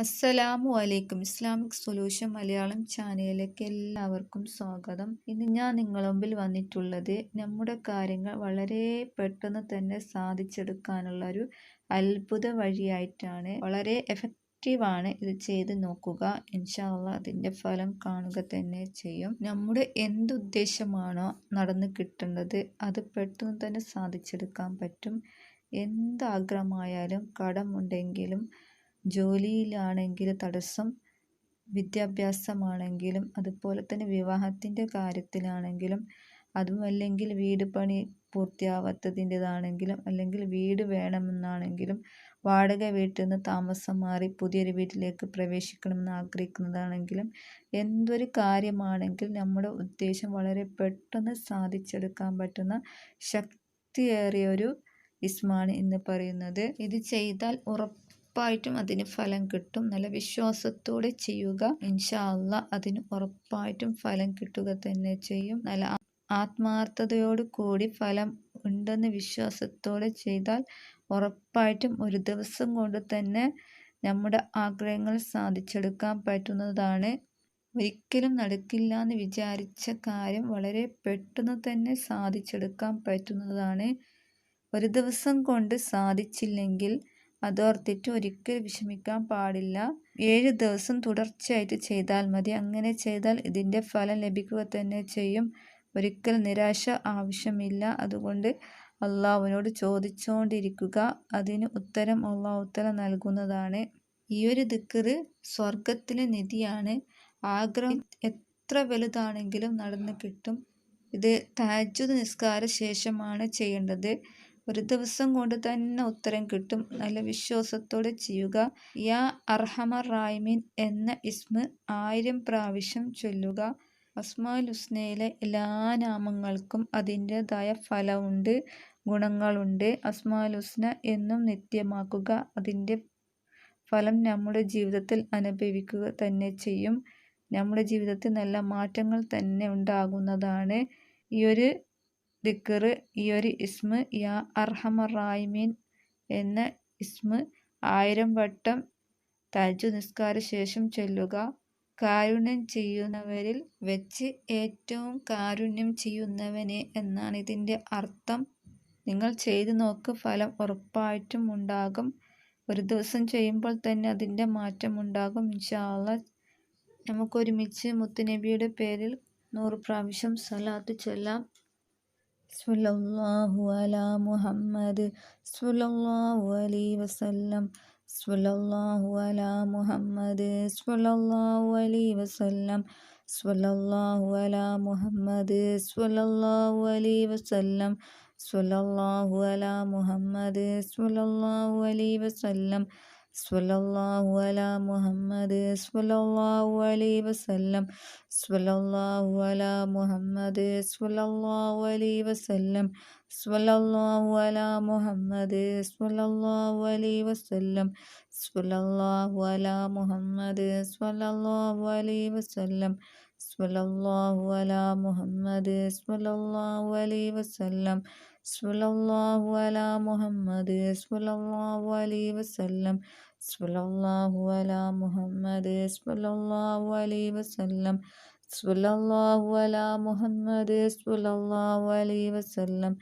അസ്സലാമു അലൈക്കും. Islamic solution Malayalam ചാനലിലേക്ക് എല്ലാവർക്കും സ്വാഗതം. ഇന്ന് ഞാൻ നിങ്ങളുടെ മുമ്പിൽ വന്നിട്ടുള്ളത് നമ്മുടെ കാര്യങ്ങൾ വളരെ പെട്ടെന്ന് തന്നെ സാധിച്ചെടുക്കാനുള്ള ഒരു അത്ഭുത വഴിയായിട്ടാണ്. വളരെ എഫക്റ്റീവാണ്. ഇത് ചെയ്ത് നോക്കുക. ഇൻഷാ അല്ലാഹ് അതിൻ്റെ ഫലം കാണുക തന്നെ ചെയ്യും. നമ്മുടെ എന്തുദ്ദേശമാണോ നടന്നു കിട്ടേണ്ടത് അത് പെട്ടെന്ന് തന്നെ സാധിച്ചെടുക്കാൻ പറ്റും. എന്താഗ്രഹമായാലും, കടമുണ്ടെങ്കിലും, ജോലിയിലാണെങ്കിൽ തടസ്സം, വിദ്യാഭ്യാസമാണെങ്കിലും, അതുപോലെ തന്നെ വിവാഹത്തിൻ്റെ കാര്യത്തിലാണെങ്കിലും, അതുമല്ലെങ്കിൽ വീട് പണി പൂർത്തിയാവാത്തതിൻ്റെതാണെങ്കിലും, അല്ലെങ്കിൽ വീട് വേണമെന്നാണെങ്കിലും, വാടക വീട്ടിൽ നിന്ന് താമസം മാറി പുതിയൊരു വീട്ടിലേക്ക് പ്രവേശിക്കണമെന്ന് ആഗ്രഹിക്കുന്നതാണെങ്കിലും, എന്തൊരു കാര്യമാണെങ്കിൽ നമ്മുടെ ഉദ്ദേശം വളരെ പെട്ടെന്ന് സാധിച്ചെടുക്കാൻ പറ്റുന്ന ശക്തിയേറിയ ഒരു ഇസ്മാണ് ഇന്ന് പറയുന്നത്. ഇത് ചെയ്താൽ ഉറപ്പായിട്ടും അതിന് ഫലം കിട്ടും. നല്ല വിശ്വാസത്തോടെ ചെയ്യുക. ഇൻഷാ അല്ലാഹ് അതിന് ഉറപ്പായിട്ടും ഫലം കിട്ടുക തന്നെ ചെയ്യും. നല്ല ആത്മാർത്ഥതയോട് കൂടി ഫലം ഉണ്ടെന്ന് വിശ്വാസത്തോടെ ചെയ്താൽ ഉറപ്പായിട്ടും ഒരു ദിവസം കൊണ്ട് തന്നെ നമ്മുടെ ആഗ്രഹങ്ങൾ സാധിച്ചെടുക്കാൻ പറ്റുന്നതാണ്. ഒരിക്കലും നടക്കില്ല എന്ന് വിചാരിച്ച കാര്യം വളരെ പെട്ടെന്ന് തന്നെ സാധിച്ചെടുക്കാൻ പറ്റുന്നതാണ്. ഒരു ദിവസം കൊണ്ട് സാധിച്ചില്ലെങ്കിൽ അതോർത്തിട്ട് ഒരിക്കലും വിഷമിക്കാൻ പാടില്ല. 7 ദിവസം തുടർച്ചയായിട്ട് ചെയ്താൽ മതി. അങ്ങനെ ചെയ്താൽ ഇതിൻ്റെ ഫലം ലഭിക്കുക തന്നെ ചെയ്യും. ഒരിക്കൽ നിരാശ ആവശ്യമില്ല. അതുകൊണ്ട് അള്ളാഹുവിനോട് ചോദിച്ചുകൊണ്ടിരിക്കുക. അതിന് ഉത്തരം അള്ളാഹു നൽകുന്നതാണ്. ഈ ഒരു ദിക്ർ സ്വർഗത്തിലെ നിധിയാണ്. ആഗ്രഹം എത്ര വലുതാണെങ്കിലും നടന്നു കിട്ടും. ഇത് തഹജ്ജുദ് നിസ്കാര ശേഷമാണ് ചെയ്യേണ്ടത്. ഒരു ദിവസം കൊണ്ട് തന്നെ ഉത്തരം കിട്ടും. നല്ല വിശ്വാസത്തോടെ ചെയ്യുക. യാ അർഹമർ റാഹിമീൻ എന്ന ഇസ്മ 1000 പ്രാവശ്യം ചൊല്ലുക. അസ്മാഉൽ ഹുസ്നയിലെ എല്ലാ നാമങ്ങൾക്കും അതിൻ്റെതായ ഫലമുണ്ട്, ഗുണങ്ങളുണ്ട്. അസ്മാഉൽ ഹുസ്ന എന്നും നിത്യമാക്കുക. അതിൻ്റെ ഫലം നമ്മുടെ ജീവിതത്തിൽ അനുഭവിക്കുക തന്നെ ചെയ്യും. നമ്മുടെ ജീവിതത്തിൽ നല്ല മാറ്റങ്ങൾ തന്നെ ഉണ്ടാകുന്നതാണ്. ഈ ഒരു ദിക്ർ, ഈ ഒരു ഇസ്മ യാ അർഹമർ റാഹിമീൻ എന്ന ഇസ്മ 1000 വട്ടം തഹജ്ജുദ് നിസ്കാര ശേഷം ചൊല്ലുക. കാരുണ്യം ചെയ്യുന്നവരിൽ വെച്ച് ഏറ്റവും കാരുണ്യം ചെയ്യുന്നവനെ എന്നാണ് ഇതിൻ്റെ അർത്ഥം. നിങ്ങൾ ചെയ്തു നോക്ക്. ഫലം ഉറപ്പായിട്ടും ഉണ്ടാകും. ഒരു ദിവസം ചെയ്യുമ്പോൾ തന്നെ അതിൻ്റെ മാറ്റം ഉണ്ടാകും. ഇൻഷാ അല്ലാഹ് നമുക്കൊരുമിച്ച് മുത്തുനബിയുടെ പേരിൽ 100 പ്രാവശ്യം സ്വലാത്ത് ചൊല്ലാം. സ്വല്ലല്ലാഹു അലാ മുഹമ്മദ് സ്വല്ലല്ലാഹു അലൈഹി വസല്ലം. സ്വല്ലല്ലാഹു അലാ മുഹമ്മദ് സ്വല്ലല്ലാഹു അലൈഹി വസല്ലം. സ്വല്ലല്ലാഹു അലാ മുഹമ്മദ് സ്വല്ലല്ലാഹു അലൈഹി വസല്ലം. സ്വല്ലല്ലാഹു അലാ മുഹമ്മദ് സ്വല്ലല്ലാഹു അലൈഹി വസല്ലം. സ്വല്ലല്ലാഹു അലാ മുഹമ്മദ് സ്വല്ലല്ലാഹു അലൈഹി വസല്ലം. സ്വല്ലല്ലാഹു അലാ മുഹമ്മദ് സ്വല്ലല്ലാഹു അലൈഹി വസല്ലം. സ്വല്ലല്ലാഹു അലാ മുഹമ്മദ് സ്വല്ലല്ലാഹു അലൈഹി വസല്ലം. സ്വല്ലല്ലാഹു അലാ മുഹമ്മദ് സ്വല്ലല്ലാഹു അലൈഹി വസല്ലം. സ്വല്ലല്ലാഹു അലാ മുഹമ്മദ് സ്വല്ലല്ലാഹു അലൈഹി വസല്ലം. സ്വല്ലല്ലാഹു അലാ മുഹമ്മദ് സ്വല്ലല്ലാഹു അലൈഹി വസല്ലം. സ്വല്ലല്ലാഹു അലാ മുഹമ്മദ് സ്വല്ലല്ലാഹു അലൈഹി വസല്ലം.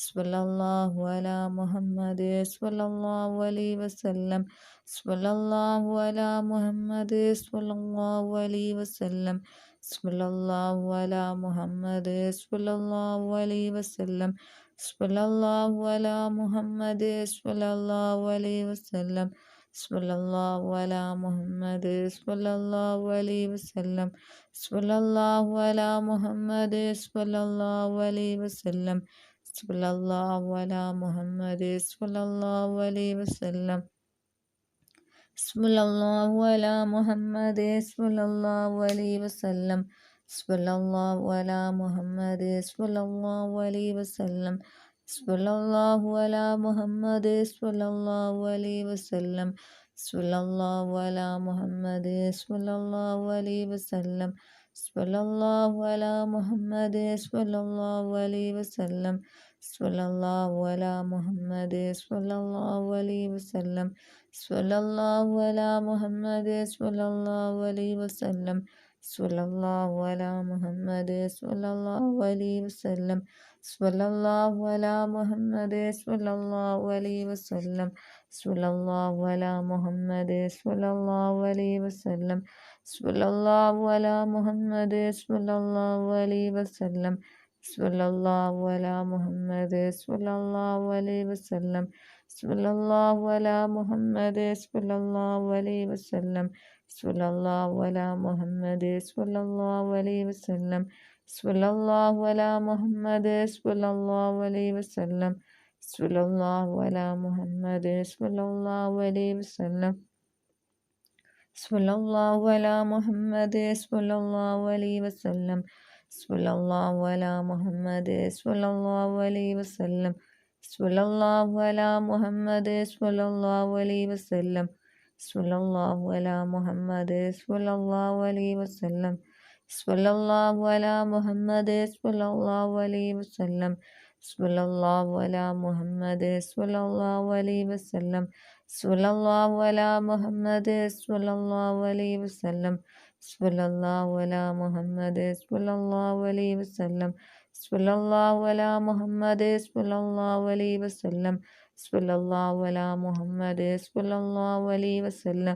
സ്വല്ലല്ലാഹു അലാ മുഹമ്മദ് സ്വല്ലല്ലാഹു അലൈഹി വസല്ലം. സ്വല്ലല്ലാഹു അലാ മുഹമ്മദ് സ്വല്ലല്ലാഹു അലൈഹി വസല്ലം. സ്വല്ലല്ലാഹു അലാ മുഹമ്മദ് സ്വല്ലല്ലാഹു അലൈഹി വസല്ലം. സ്വല്ലല്ലാഹു അലാ മുഹമ്മദ് സ്വല്ലല്ലാഹു അലൈഹി വസല്ലം. സ്വല്ലല്ലാഹു അലാ മുഹമ്മദ് സ്വല്ലല്ലാഹു അലൈഹി വസല്ലം. സ്വല്ലല്ലാഹു അലാ മുഹമ്മദ് സ്വല്ലല്ലാഹു അലൈഹി വസല്ലം. സ്വല്ലല്ലാഹു അലാ മുഹമ്മദ് സ്വല്ലല്ലാഹു അലൈഹി വസല്ലം. സ്വല്ലല്ലാഹു അലാ മുഹമ്മദ് സ്വല്ലല്ലാഹു അലൈഹി വസല്ലം. സ്വല്ലല്ലാഹു അലാ മുഹമ്മദ് സ്വല്ലല്ലാഹു അലൈഹി വസല്ലം. സ്വല്ലല്ലാഹു അലാ മുഹമ്മദ് സ്വല്ലല്ലാഹു അലൈഹി വസല്ലം. സ്വല്ലല്ലാഹു അലാ മുഹമ്മദ് സ്വല്ലല്ലാഹു അലൈഹി വസല്ലം. സ്വല്ലല്ലാഹു അലാ മുഹമ്മദ് സ്വല്ലല്ലാഹു അലൈഹി വസല്ലം. സ്വല്ലല്ലാഹു അലാ മുഹമ്മദ് സ്വല്ലല്ലാഹു അലൈഹി വസല്ലം. സ്വല്ലല്ലാഹു അലാ മുഹമ്മദ് സ്വല്ലല്ലാഹു അലൈഹി വസല്ലം. സ്വല്ലല്ലാഹു അലാ മുഹമ്മദ് സ്വല്ലല്ലാഹു അലൈഹി വസല്ലം സ്വല്ലല്ലാഹു അലാ മുഹമ്മദ് സ്വല്ലല്ലാഹു അലൈഹി വസല്ലം സ്വല്ലല്ലാഹു അലാ മുഹമ്മദ് സ്വല്ലല്ലാഹു അലൈഹി വസല്ലം സ്വല്ലല്ലാഹു അലാ മുഹമ്മദ് സ്വല്ലല്ലാഹു അലൈഹി വസല്ലം സ്വല്ലല്ലാഹു അലാ മുഹമ്മദ് സ്വല്ലല്ലാഹു അലൈഹി വസല്ലം സ്വല്ലല്ലാഹു അലാ മുഹമ്മദ് സ്വല്ലല്ലാഹു അലൈഹി വസല്ലം സ്വല്ലല്ലാഹു അലാ മുഹമ്മദ് സ്വല്ലല്ലാഹു അലൈഹി വസല്ലം സ്വല്ലല്ലാഹു അലാ മുഹമ്മദ് സ്വല്ലല്ലാഹു അലൈഹി വസല്ലം സ്വല്ലല്ലാഹു അലാ മുഹമ്മദ് സ്വല്ലല്ലാഹു അലൈഹി വസല്ലം സ്വല്ലല്ലാഹു അലാ മുഹമ്മദ് സ്വല്ലല്ലാഹു അലൈഹി വസല്ലം സ്വല്ലല്ലാഹു അലാ മുഹമ്മദ് സ്വല്ലല്ലാഹു അലൈഹി വസല്ലം സ്വല്ലല്ലാഹു അലാ മുഹമ്മദ് സ്വല്ലല്ലാഹു അലൈഹി വസല്ലം സ്വല്ലല്ലാഹു അലാ മുഹമ്മദ് സ്വല്ലല്ലാഹു അലൈഹി വസല്ലം സ്വല്ലല്ലാഹു അലാ മുഹമ്മദ് സ്വല്ലല്ലാഹു അലൈഹി വസല്ലം സ്വല്ലല്ലാഹു അലാ മുഹമ്മദ് സ്വല്ലല്ലാഹു അലൈഹി വസല്ലം സ്വല്ലല്ലാഹു അലാ മുഹമ്മദ് സ്വല്ലല്ലാഹു അലൈഹി വസല്ലം സ്വല്ലല്ലാഹു അലാ മുഹമ്മദ് സ്വല്ലല്ലാഹു അലൈഹി വസല്ലം സ്വല്ലല്ലാഹു അലാ മുഹമ്മദ് സ്വല്ലല്ലാഹു അലൈഹി വസല്ലം സ്വല്ലല്ലാഹു അലാ മുഹമ്മദ് സ്വല്ലല്ലാഹു അലൈഹി വസല്ലം സ്വല്ലല്ലാഹു അലാ മുഹമ്മദ് സ്വല്ലല്ലാഹു അലൈഹി വസല്ലം സ്വല്ലല്ലാഹു അലാ മുഹമ്മദ് സ്വല്ലല്ലാഹു അലൈഹി വസല്ലം സ്വല്ലല്ലാഹു അലാ മുഹമ്മദ് സ്വല്ലല്ലാഹു അലൈഹി വസല്ലം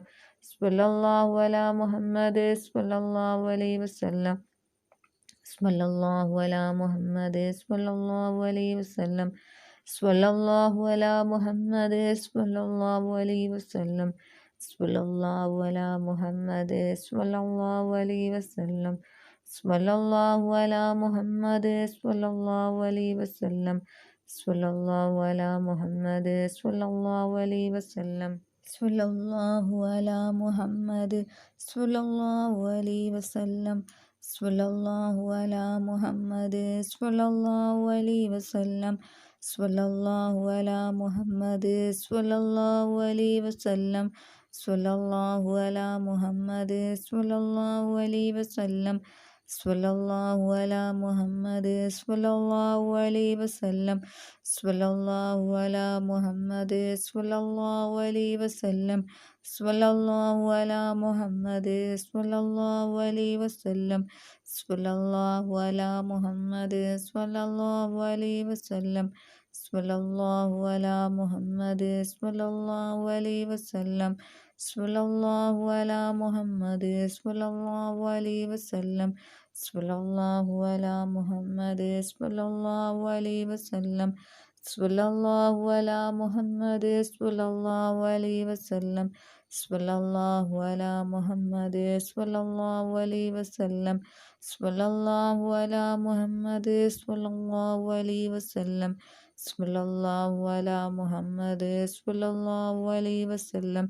സ്വല്ലല്ലാഹു അലാ മുഹമ്മദ് സ്വല്ലല്ലാഹു അലൈഹി വസല്ലം സ്വല്ലല്ലാഹു അലാ മുഹമ്മദ് സ്വല്ലല്ലാഹു അലൈഹി വസല്ലം സ്വല്ലല്ലാഹു അലാ മുഹമ്മദ് സ്വല്ലല്ലാഹു അലൈഹി വസല്ലം സ്വല്ലല്ലാഹു അലാ മുഹമ്മദ് സ്വല്ലല്ലാഹു അലൈഹി വസല്ലം സ്വല്ലല്ലാഹു അലാ മുഹമ്മദ് സ്വല്ലല്ലാഹു അലൈഹി വസല്ലം സ്വല്ലല്ലാഹു അലാ മുഹമ്മദ് സ്വല്ലല്ലാഹു അലൈഹി വസല്ലം സ്വല്ലല്ലാഹു അലാ മുഹമ്മദ് സ്വല്ലല്ലാഹു അലൈഹി വസല്ലം സ്വല്ലല്ലാഹു അലാ മുഹമ്മദ് സ്വല്ലല്ലാഹു അലൈഹി വസല്ലം സ്വല്ലല്ലാഹു അലാ മുഹമ്മദ് സ്വല്ലല്ലാഹു അലൈഹി വസല്ലം സ്വല്ലല്ലാഹു അലാ മുഹമ്മദ് സ്വല്ലല്ലാഹു അലൈഹി വസല്ലം സ്വല്ലല്ലാഹു അലാ മുഹമ്മദ് സ്വല്ലല്ലാഹു അലൈഹി വസല്ലം സ്വല്ലല്ലാഹു അലാ മുഹമ്മദ് സ്വല്ലല്ലാഹു അലൈഹി വസല്ലം സ്വല്ലല്ലാഹു അലാ മുഹമ്മദ് സ്വല്ലല്ലാഹു അലൈഹി വസല്ലം സ്വല്ലല്ലാഹു അലാ മുഹമ്മദ് സ്വല്ലല്ലാഹു അലൈഹി വസല്ലം സ്വല്ലല്ലാഹു അലാ മുഹമ്മദ് സ്വല്ലല്ലാഹു അലൈഹി വസല്ലം സ്വല്ലല്ലാഹു അലാ മുഹമ്മദ് സ്വല്ലല്ലാഹു അലൈഹി വസല്ലം സ്വല്ലല്ലാഹു അലാ മുഹമ്മദ് സ്വല്ലല്ലാഹു അലൈഹി വസല്ലം സ്വല്ലല്ലാഹു അലാ മുഹമ്മദ് സ്വല്ലല്ലാഹു അലൈഹി വസല്ലം സ്വല്ലല്ലാഹു അലാ മുഹമ്മദ് സ്വല്ലല്ലാഹു അലൈഹി വസല്ലം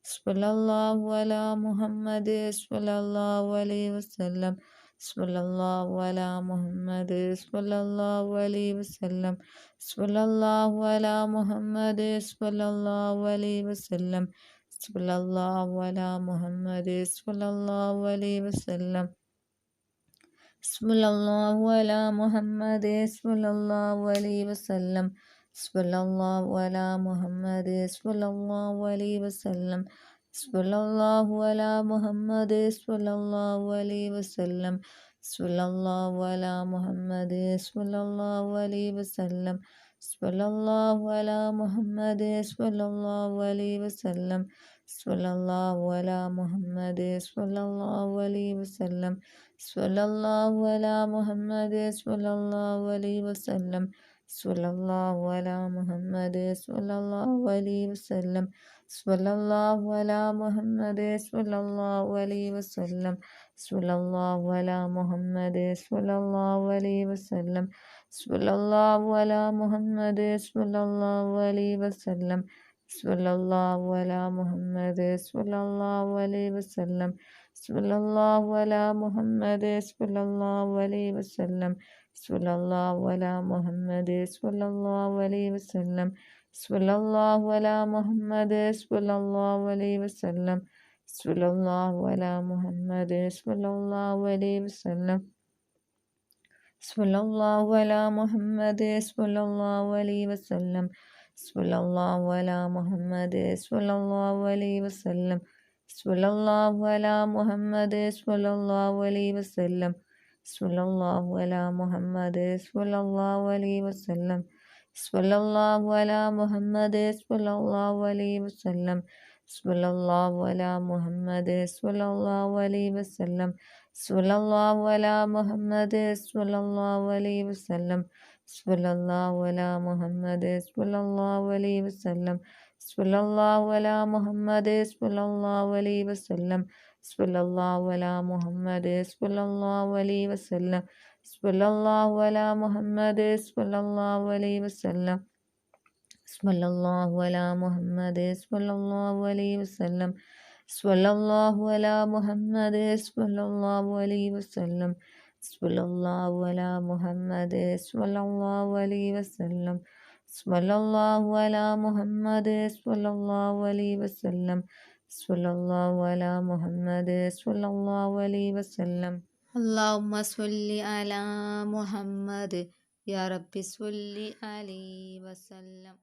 സ്വല്ലല്ലാഹു അലാ മുഹമ്മദ് സ്വല്ലല്ലാഹു അലൈഹി വസല്ലം സ്വല്ലല്ലാഹു അലാ മുഹമ്മദ് സ്വല്ലല്ലാഹു അലൈഹി വസല്ലം സ്വല്ലല്ലാഹു അലാ മുഹമ്മദ് സ്വല്ലല്ലാഹു അലൈഹി വസല്ലം സ്വല്ലല്ലാഹു അലാ മുഹമ്മദ് സ്വല്ലല്ലാഹു അലൈഹി വസല്ലം സ്വല്ലല്ലാഹു അലാ മുഹമ്മദ് സ്വല്ലല്ലാഹു അലൈഹി വസല്ലം സ്വല്ലല്ലാഹു അലാ മുഹമ്മദ് സ്വല്ലല്ലാഹു അലൈഹി വസല്ലം സ്വല്ലല്ലാഹു അലാ മുഹമ്മദ് സ്വല്ലല്ലാഹു അലൈഹി വസല്ലം സ്വല്ലല്ലാഹു അലാ മുഹമ്മദ് സ്വല്ലല്ലാഹു അലൈഹി വസല്ലം സ്വല്ലല്ലാഹു അലാ മുഹമ്മദ് സ്വല്ലല്ലാഹു അലൈഹി വസല്ലം സ്വല്ലല്ലാഹു അലാ മുഹമ്മദ് സ്വല്ലല്ലാഹു അലൈഹി വസല്ലം സ്വല്ലല്ലാഹു അലാ മുഹമ്മദ് സ്വല്ലല്ലാഹു അലൈഹി വസല്ലം സ്വല്ലല്ലാഹു അലാ മുഹമ്മദ് സ്വല്ലല്ലാഹു അലൈഹി വസല്ലം സ്വല്ലല്ലാഹു അലാ മുഹമ്മദ് സ്വല്ലല്ലാഹു അലൈഹി വസല്ലം സ്വല്ലല്ലാഹു അലാ മുഹമ്മദ് സ്വല്ലല്ലാഹു അലൈഹി വസല്ലം സ്വല്ലല്ലാഹു അലാ മുഹമ്മദ് സ്വല്ലല്ലാഹു അലൈഹി വസല്ലം സ്വല്ലല്ലാഹു അലാ മുഹമ്മദ് സ്വല്ലല്ലാഹു അലൈഹി വസല്ലം സ്വല്ലല്ലാഹു അലാ മുഹമ്മദ് സ്വല്ലല്ലാഹു അലൈഹി വസല്ലം സ്വല്ലല്ലാഹു അലാ മുഹമ്മദ് സ്വല്ലല്ലാഹു അലൈഹി വസല്ലം സ്വല്ലല്ലാഹു അലാ മുഹമ്മദ് സ്വല്ലല്ലാഹു അലൈഹി വസല്ലം സ്വല്ലല്ലാഹു അലാ മുഹമ്മദ് സ്വല്ലല്ലാഹു അലൈഹി വസല്ലം സ്വല്ലല്ലാഹു അലാ മുഹമ്മദ് സ്വല്ലല്ലാഹു അലൈഹി വസല്ലം സ്വല്ലല്ലാഹു അലാ മുഹമ്മദ് സ്വല്ലല്ലാഹു അലൈഹി വസല്ലം. സ്വല്ലല്ലാഹു അലാ മുഹമ്മദ് സ്വല്ലല്ലാഹു അലൈഹി വസല്ലം. സ്വല്ലല്ലാഹു അലാ മുഹമ്മദ് സ്വല്ലല്ലാഹു അലൈഹി വസല്ലം. സ്വല്ലല്ലാഹു അലാ മുഹമ്മദ് സ്വല്ലല്ലാഹു അലൈഹി വസല്ലം. സ്വല്ലല്ലാഹു അലാ മുഹമ്മദ് സ്വല്ലല്ലാഹു അലൈഹി വസല്ലം. സ്വല്ലല്ലാഹു അലാ മുഹമ്മദ് സ്വല്ലല്ലാഹു അലൈഹി വസല്ലം. സ്വല്ലല്ലാഹു അലാ മുഹമ്മദ് സ്വല്ലല്ലാഹു അലൈഹി വസല്ലം. സ്വല്ലല്ലാഹു അലാ മുഹമ്മദ് സ്വല്ലല്ലാഹു അലൈഹി വസല്ലം. സ്വല്ലല്ലാഹു അലാ മുഹമ്മദ് സ്വല്ലല്ലാഹു അലൈഹി വസല്ലം. സ്വല്ലല്ലാഹു അലാ മുഹമ്മദ് സ്വല്ലല്ലാഹു അലൈഹി വസല്ലം. സ്വല്ലല്ലാഹു അലാ മുഹമ്മദ് സ്വല്ലല്ലാഹു അലൈഹി വസല്ലം. സ്വല്ലല്ലാഹു അലാ മുഹമ്മദ് സ്വല്ലല്ലാഹു അലൈഹി വസല്ലം. സ്വല്ലല്ലാഹു അലാ മുഹമ്മദ് സ്വല്ലല്ലാഹു അലൈഹി വസല്ലം. സ്വല്ലല്ലാഹു അലാ മുഹമ്മദ് സ്വല്ലല്ലാഹു അലൈഹി വസല്ലം. സ്വല്ലല്ലാഹു അലാ മുഹമ്മദ് സ്വല്ലല്ലാഹു അലൈഹി വസല്ലം. അല്ലാഹുമ്മ സ്വല്ലി അലാ മുഹമ്മദ് യാ റബ്ബി സ്വല്ലി അലൈഹി വസല്ലം.